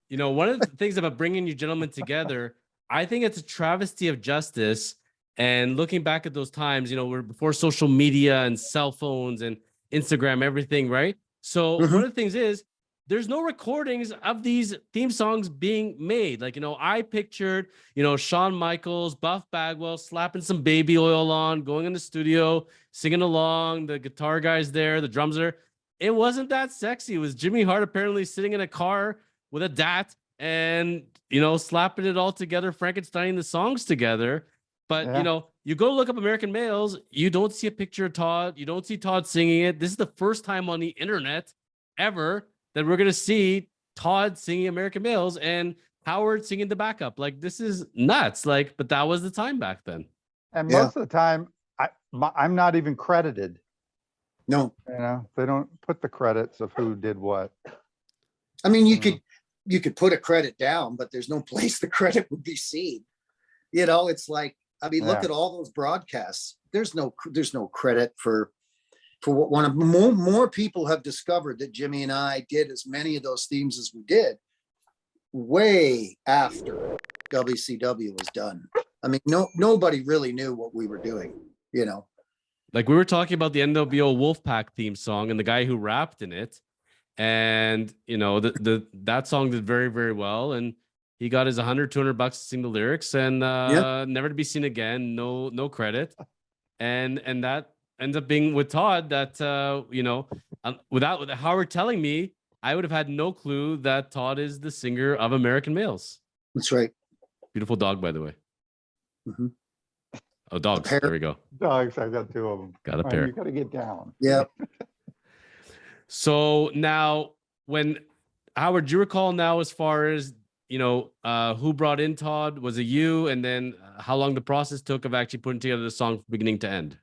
You know, one of the things about bringing you gentlemen together, I think it's a travesty of justice. And looking back at those times, you know, we're before social media and cell phones and Instagram, everything, right? So one of the things is there's no recordings of these theme songs being made. Like, you know, I pictured, you know, Shawn Michaels, Buff Bagwell slapping some baby oil on, going in the studio, singing along, the guitar guy's there, the drums are. It wasn't that sexy. It was Jimmy Hart apparently sitting in a car with a DAT and, you know, slapping it all together, Frankensteining the songs together. But, you know, you go look up American Males, you don't see a picture of Todd. You don't see Todd singing it. This is the first time on the internet ever that we're going to see Todd singing American Males and Howard singing the backup. Like, this is nuts. Like, but that was the time back then. And most of the time, I'm not even credited. No. You know, they don't put the credits of who did what. I mean, you could put a credit down, but there's no place the credit would be seen. You know, it's like, I mean, look at all those broadcasts. There's no credit for what one of more people have discovered that Jimmy and I did as many of those themes as we did way after WCW was done. I mean, nobody really knew what we were doing, you know. Like, we were talking about the NWO Wolfpack theme song and the guy who rapped in it. And, you know, that song did very, very well. And he got his $100, $200 to sing the lyrics and never to be seen again. No credit. And that ends up being with Todd that, you know, without Howard telling me, I would have had no clue that Todd is the singer of American Males. That's right. Beautiful dog, by the way. Oh, dogs. There we go. Dogs. I got 2 of them. Got a pair. You got to get down. Yeah. So now, when Howard, do you recall now as far as, you know, who brought in Todd? Was it you? And then how long the process took of actually putting together the song from beginning to end?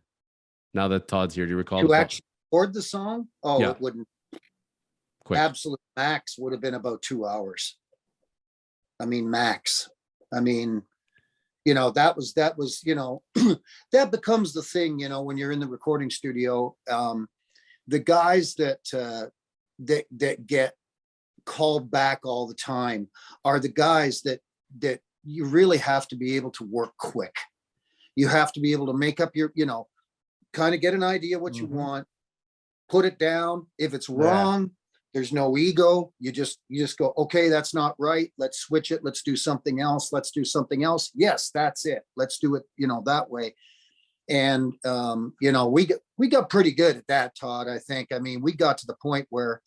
Now that Todd's here, do you recall? To actually record the song? Oh, yeah. It wouldn't. Quick. Absolute max would have been about 2 hours. I mean, max. I mean, you know, that was, you know, that becomes the thing, you know, when you're in the recording studio. The guys that get called back all the time are the guys that you really have to be able to work quick. You have to be able to make up your, you know, kind of get an idea what you want, put it down. If it's wrong, there's no ego. You just go, okay, that's not right. Let's switch it. Let's do something else. Let's do something else. Yes, that's it. Let's do it, you know, that way. And, you know, we got pretty good at that, Todd, I think. I mean, we got to the point where,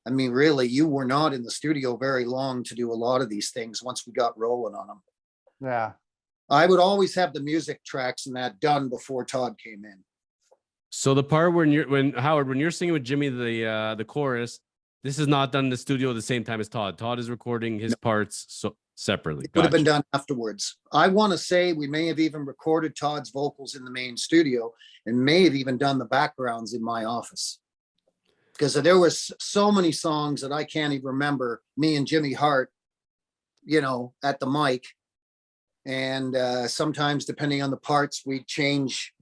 I mean, really, you were not in the studio very long to do a lot of these things once we got rolling on them. Yeah. I would always have the music tracks and that done before Todd came in. So the part when Howard, when you're singing with Jimmy, the chorus, this is not done in the studio at the same time as Todd. Todd is recording his parts separately. It would have been done afterwards. I want to say we may have even recorded Todd's vocals in the main studio and may have even done the backgrounds in my office. Because there was so many songs that I can't even remember, me and Jimmy Hart, you know, at the mic. And sometimes depending on the parts, we'd change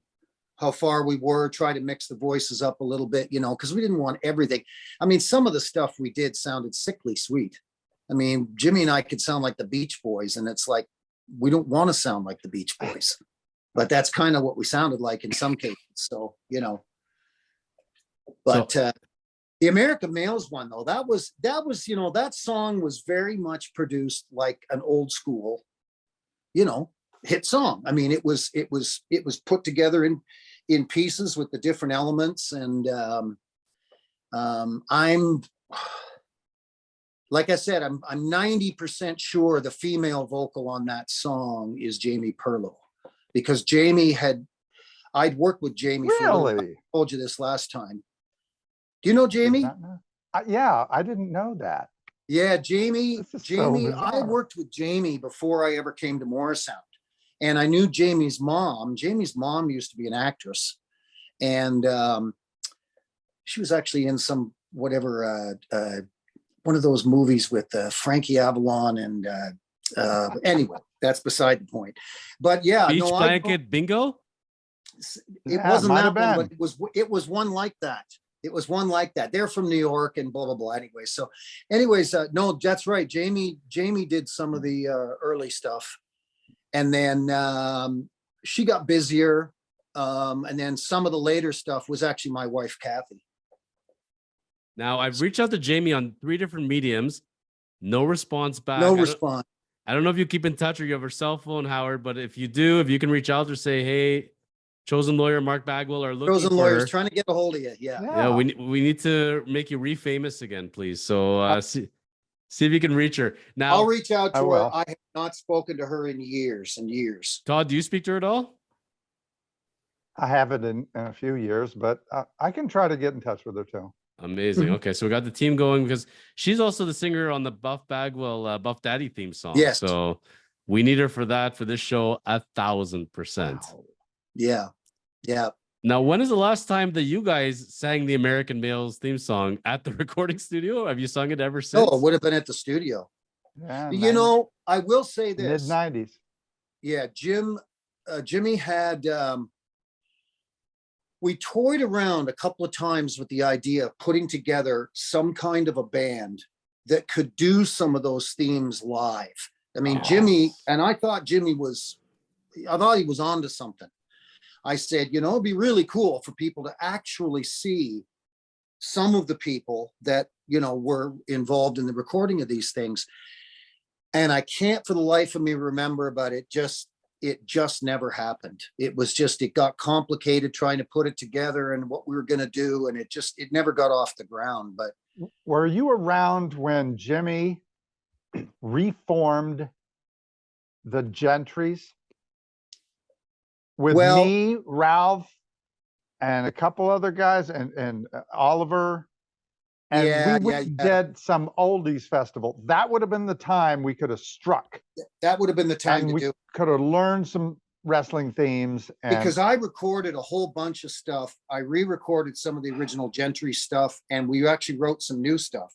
how far we were, try to mix the voices up a little bit, you know, because we didn't want everything. I mean, some of the stuff we did sounded sickly sweet. I mean, Jimmy and I could sound like the Beach Boys, and it's like, we don't want to sound like the Beach Boys, but that's kind of what we sounded like in some cases. So, you know, but the American Males one though, that was, you know, that song was very much produced like an old school, you know, hit song. I mean, it was put together in pieces with the different elements. And I'm, like I said, I'm 90% sure the female vocal on that song is Jamie Perlow, because I'd worked with Jamie. Really? I told you this last time. Do you know Jamie? Yeah, I didn't know that. Yeah, Jamie, So I worked with Jamie before I ever came to Morrisound. And I knew Jamie's mom. Jamie's mom used to be an actress. And she was actually in some, whatever, one of those movies with Frankie Avalon. And anyway, that's beside the point. But yeah. Beach Blanket Bingo? It wasn't that one, but it was one like that. It was one like that. They're from New York and blah, blah, blah. Anyway, so anyways, no, that's right. Jamie did some of the early stuff. And then she got busier. And then some of the later stuff was actually my wife, Kathy. Now, I've reached out to Jamie on 3 different mediums. No response back. No response. I don't know if you keep in touch or you have her cell phone, Howard, but if you do, if you can reach out or say, hey, chosen lawyer Marc Bagwell are looking Chosen for lawyers her. trying to get a hold of you. Yeah. Yeah, we need to make you re-famous again, please. So see if you can reach her. Now, I'll reach out to her. will. I have not spoken to her in years and years. Todd, do you speak to her at all? I haven't in a few years, but I can try to get in touch with her too. Amazing. Okay, so we got the team going because she's also the singer on the Buff Bagwell Buff Daddy theme song. Yes. So we need her for that for this show 1,000%. Wow. Yeah. Yeah. Now, when is the last time that you guys sang the American Males theme song at the recording studio? Have you sung it ever since? No, it would have been at the studio. Yeah, You know, I will say this. mid-90s. Yeah, Jimmy had, we toyed around a couple of times with the idea of putting together some kind of a band that could do some of those themes live. I mean, Jimmy, and I thought he was onto something. I said, you know, it'd be really cool for people to actually see some of the people that, you know, were involved in the recording of these things. And I can't for the life of me remember, but it just never happened. It got complicated trying to put it together and what we were going to do. And it never got off the ground. But Were you around when Jimmy reformed the Gentrys with me, Ralph, and a couple other guys, and Oliver? And we did some oldies festival. That would have been the time we could have struck. That would have been the time to do it. Could have learned some wrestling themes. Because I recorded a whole bunch of stuff. I re-recorded some of the original Gentry stuff, and we actually wrote some new stuff.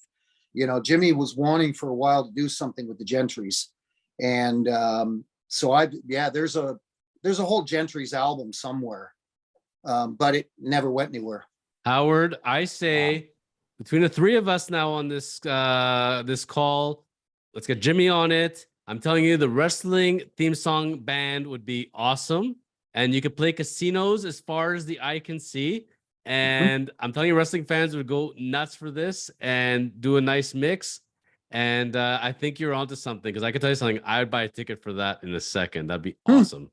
You know, Jimmy was wanting for a while to do something with the Gentrys. And so there's a whole Gentrys album somewhere, but it never went anywhere. Howard, I say between the 3 of us now on this this call, let's get Jimmy on it. I'm telling you, the wrestling theme song band would be awesome. And you could play casinos as far as the eye can see. And I'm telling you, wrestling fans would go nuts for this and do a nice mix. And I think you're onto something, because I can tell you something. I would buy a ticket for that in a second. That'd be awesome.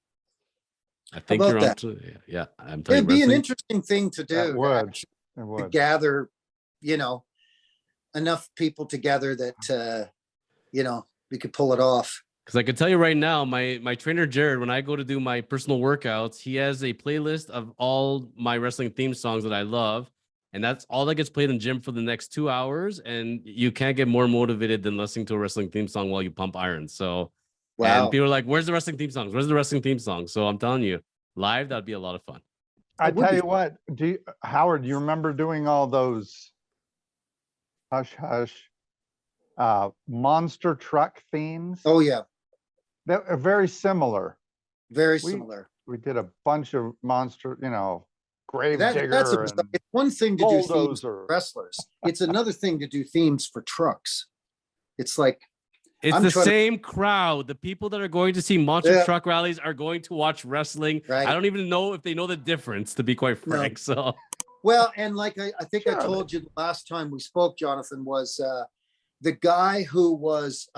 I think you're onto it. Yeah, I'm telling you. It'd be an interesting thing to do. It would. To gather, you know, enough people together that, you know, we could pull it off. Because I can tell you right now, my trainer, Jared, when I go to do my personal workouts, he has a playlist of all my wrestling theme songs that I love. And that's all that gets played in gym for the next 2 hours. And you can't get more motivated than listening to a wrestling theme song while you pump iron. So, wow. And people are like, where's the wrestling theme songs? Where's the wrestling theme song? So I'm telling you, live, that'd be a lot of fun. I tell you what, Howard, you remember doing all those hush hush monster truck themes? Oh yeah. That are very similar. Very similar. We did a bunch of monster, you know, grave digger. It's one thing to do themes bulldozer. for wrestlers. It's another thing to do themes for trucks. It's like it's the same crowd. The people that are going to see monster truck rallies are going to watch wrestling. Right. I don't even know if they know the difference, to be quite frank. No. So well, and like I think I told you the last time we spoke, Jonathan, was the guy who was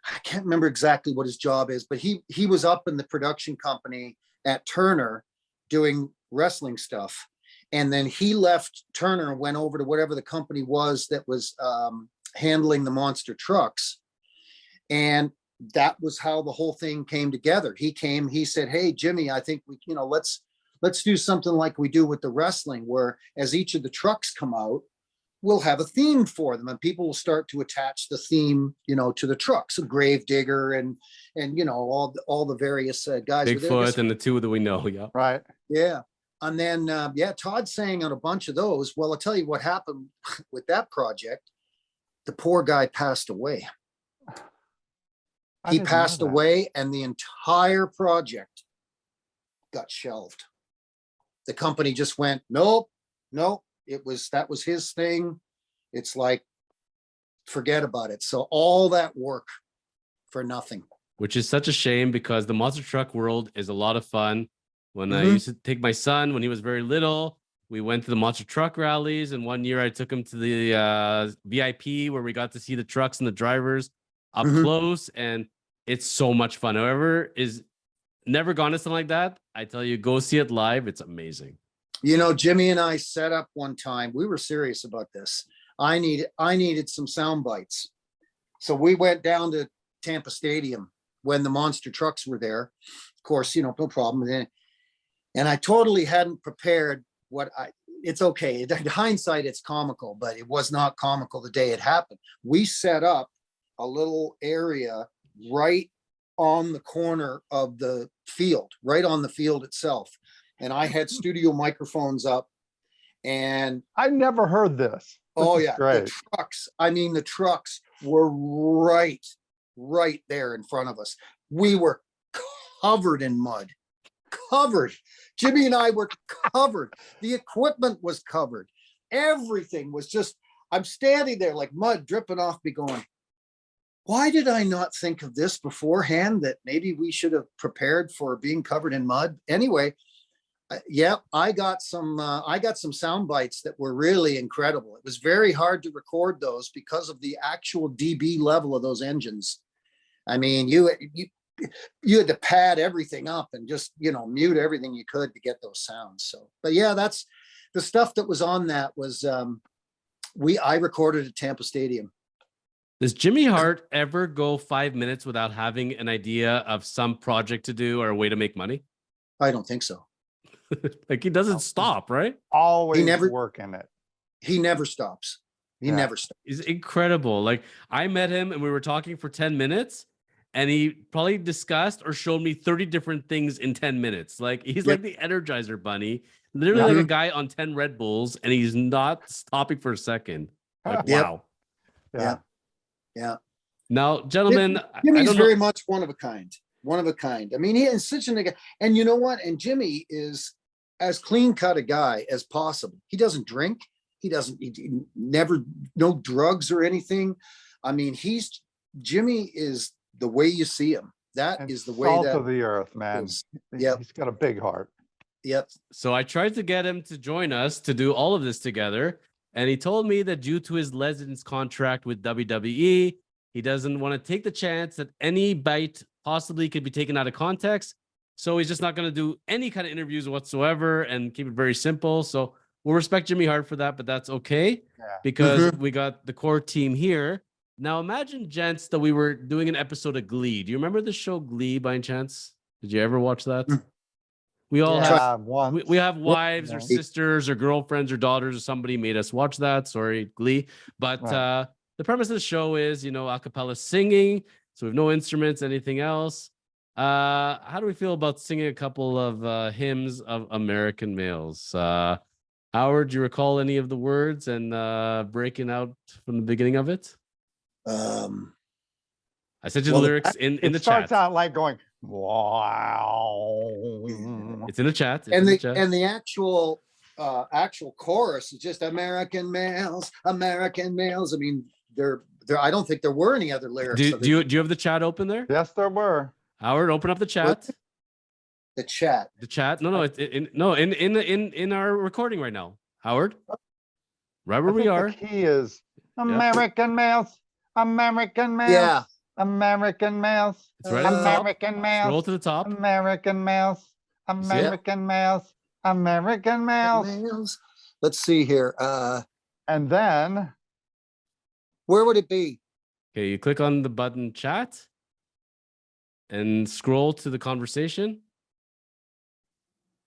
I can't remember exactly what his job is, but he was up in the production company at Turner doing wrestling stuff. And then he left Turner and went over to whatever the company was that was handling the monster trucks. And that was how the whole thing came together. He said, hey, Jimmy, I think we, you know, let's do something like we do with the wrestling, where as each of the trucks come out, we'll have a theme for them, and people will start to attach the theme, you know, to the trucks, a grave digger and you know, all the various guys. Bigfoot and the 2 that we know. Yeah. Right. Yeah. And then, Todd sang on a bunch of those. Well, I'll tell you what happened with that project. The poor guy passed away. He passed away, and the entire project got shelved. The company just went, nope, that was his thing. It's like, forget about it. So all that work for nothing. Which is such a shame because the monster truck world is a lot of fun. When I Mhm. used to take my son when he was very little, we went to the monster truck rallies, and one year I took him to the VIP where we got to see the trucks and the drivers up Mhm. close, and it's so much fun. Whoever is never gone to something like that, I tell you, go see it live. It's amazing. You know, Jimmy and I set up one time. We were serious about this. I needed some sound bites. So we went down to Tampa Stadium when the monster trucks were there. Of course, no problem. And I totally hadn't prepared it's okay. In hindsight, it's comical, but it was not comical the day it happened. We set up a little area right on the corner of the field, right on the field itself. And I had studio microphones up, and I've never heard this. oh This is yeah, great. the trucks were right there in front of us. We were covered in mud, covered. Jimmy and I were covered. The equipment was covered. Everything was just, I'm standing there like mud dripping off me going, why did I not think of this beforehand, that maybe we should have prepared for being covered in mud? Anyway, yeah, I got some sound bites that were really incredible. It was very hard to record those because of the actual dB level of those engines. I mean, you had to pad everything up and just, mute everything you could to get those sounds. So, but yeah, that's the stuff that was on that was, I recorded at Tampa Stadium. Does Jimmy Hart ever go 5 minutes without having an idea of some project to do or a way to make money? I don't think so. Like, he doesn't stop, right? Always never- working it. He never stops. He Yeah. never stops. He's incredible. Like, I met him and we were talking for 10 minutes, and he probably discussed or showed me 30 different things in 10 minutes. Like, he's like the Energizer Bunny, literally like a guy on 10 Red Bulls, and he's not stopping for a second. Like, Yep. wow. Yeah. Now, gentlemen, I Jimmy's don't know. very much one of a kind. One of a kind. I mean, he is such a nigga. And you know what? And Jimmy is as clean cut a guy as possible. He doesn't drink. He never, no drugs or anything. I mean, Jimmy is the way you see him. That is the way salt that of the earth, man. is. Yep. He's got a big heart. Yep. So I tried to get him to join us to do all of this together. And he told me that due to his license contract with WWE, he doesn't want to take the chance that any bite possibly could be taken out of context. So he's just not going to do any kind of interviews whatsoever and keep it very simple. So we'll respect Jimmy Hart for that, but that's okay because we got the core team here. Now imagine, gents, that we were doing an episode of Glee. Do you remember the show Glee by any chance? Did you ever watch that? We all have we have wives or sisters or girlfriends or daughters or somebody made us watch that. Sorry, Glee. But the premise of the show is, a cappella singing. So we have no instruments, anything else. How do we feel about singing a couple of hymns of American Males? Howard, do you recall any of the words and breaking out from the beginning of it? I sent you the lyrics in the chat. It starts out like going, wow. It's in the chat. And the actual chorus is just American males, American males. I mean, I don't think there were any other lyrics. Do you have the chat open there? Yes, there were. Howard, open up the chat. The chat. The chat. No, it's in our recording right now. Howard, right where we are. The key is American males, American males. Yeah. American males. It's right at the top. American males. Scroll to the top. American males. American males. American males. Let's see here. And then where would it be? Okay, you click on the button chat and scroll to the conversation.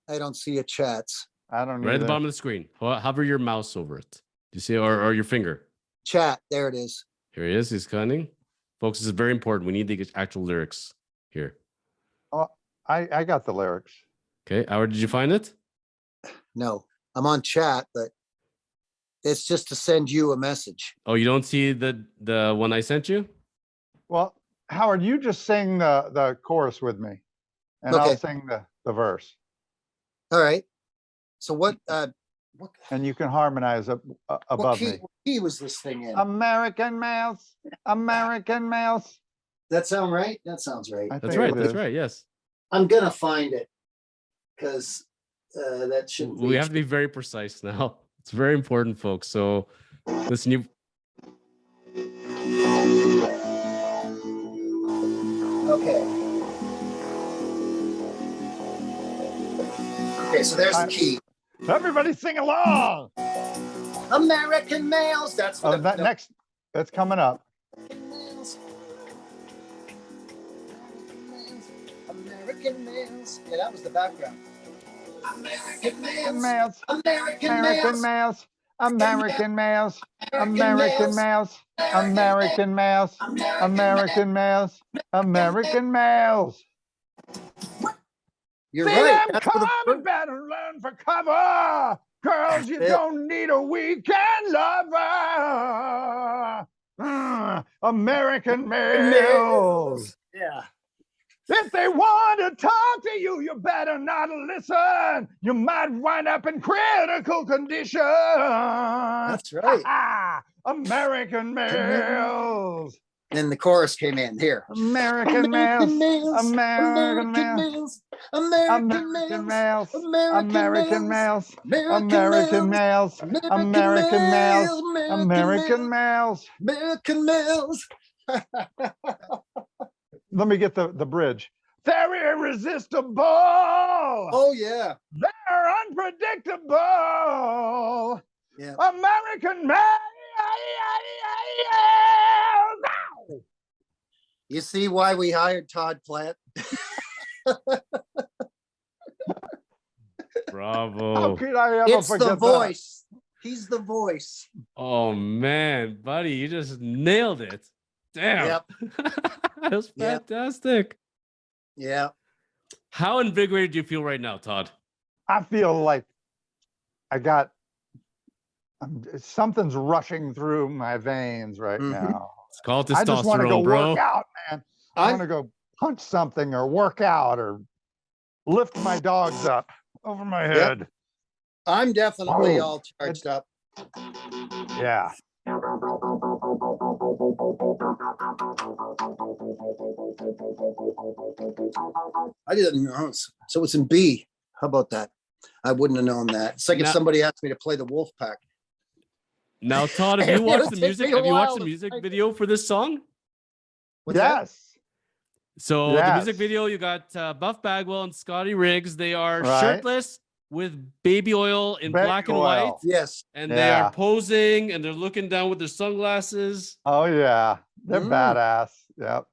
I don't see a chat. I don't know. Right at the bottom of the screen. Hover your mouse over it. Do you see, or your finger? Chat. There it is. Here he is. He's cunning. Folks, this is very important. We need the actual lyrics here. Oh, I got the lyrics. Okay, Howard, did you find it? No, I'm on chat, but it's just to send you a message. Oh, you don't see the one I sent you? Well, Howard, you just sing the chorus with me, and I'll sing the verse. All right. So what and you can harmonize above me. What key was this thing in? American Males, American Males. That sound right? That sounds right. I That's think right. it That's is. right. Yes. I'm gonna find it because that shouldn't. We have to be very precise now. It's very important, folks. So listen, you. Okay. Okay, so there's the key. Everybody sing along. American Males. That's Oh, that next. That's coming up. American Males. Yeah, that was the background. American Males, American American Males, American Males, American Males, American Males, American Males, American Males. You're See right. them coming, better learn for cover. Girls, you don't need a weekend lover. American Males. Yeah. If they want to talk to you, you better not listen. You might wind up in critical condition. That's right. American Males. Then the chorus came in here. American Males. American Males. American Males. American Males. American Males. American Males. American Males. American Males. Let me get the bridge. They're irresistible. Oh, yeah. They're unpredictable. Yeah. American Males. You see why we hired Todd Plant? Bravo. How could I ever It's forget the voice. He's the voice. Oh man, buddy, you just nailed it. Damn. Yep. That was Yep. fantastic. Yeah. How invigorated do you feel right now, Todd? I feel like something's rushing through my veins right now. It's called I just want to go testosterone, bro. work out, man. I want to go punch something or work out or lift my dogs up over my head. I'm definitely Oh, all charged up. Yeah. I didn't know. So it's in B. How about that? I wouldn't have known that. It's like if Now- somebody asked me to play the Wolf Pack. Now, Todd, have you It'll watched the take music? me a Have you watched while the to music find it. video for this song? What's that? Yes. So the music Yes. video, you got Buff Bagwell and Scotty Riggs. They are Right. shirtless with baby oil in Baby black and oil. white, Yes. and they are Yeah. posing and they're looking down with their sunglasses, Oh yeah. They're Mm. badass. Yep.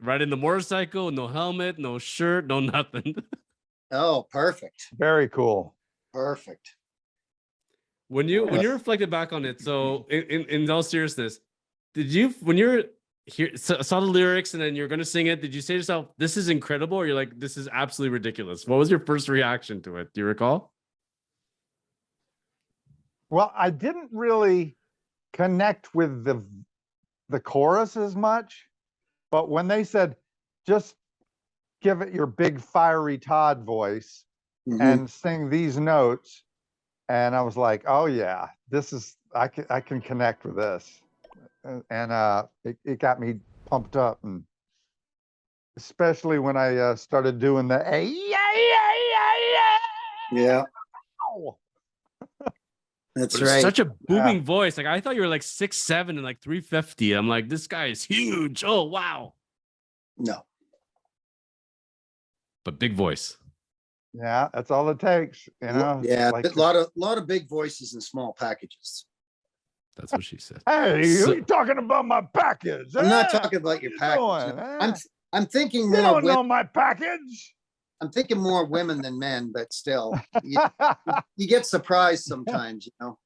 riding the motorcycle, no helmet, no shirt, no nothing. Oh, perfect. Very cool. Perfect. When you reflected back on it, so in all seriousness, did you when you're here saw the lyrics and then you're gonna sing it, did you say to yourself, this is incredible, or you're like, this is absolutely ridiculous? What was your first reaction to it? Do you recall? Well, I didn't really connect with the chorus as much, but when they said, just give it your big fiery Todd voice Mhm. and sing these notes, and I was like, oh yeah, this is I can connect with this, and it got me pumped up, and especially when I started doing the Yeah, Ow! that's But it's right. such a booming voice. Like I thought you were like 6'7" and like 350. I'm like, this guy is huge. Oh wow. No. But big voice. Yeah, that's all it takes, you know. Yeah, like, a lot of big voices in small packages. That's what she said. hey, So- you talking about my package? I'm not eh? talking about What your you package. doing, eh? I'm thinking You more don't women. know my package. I'm thinking more women than men, but still, you get surprised sometimes, you know.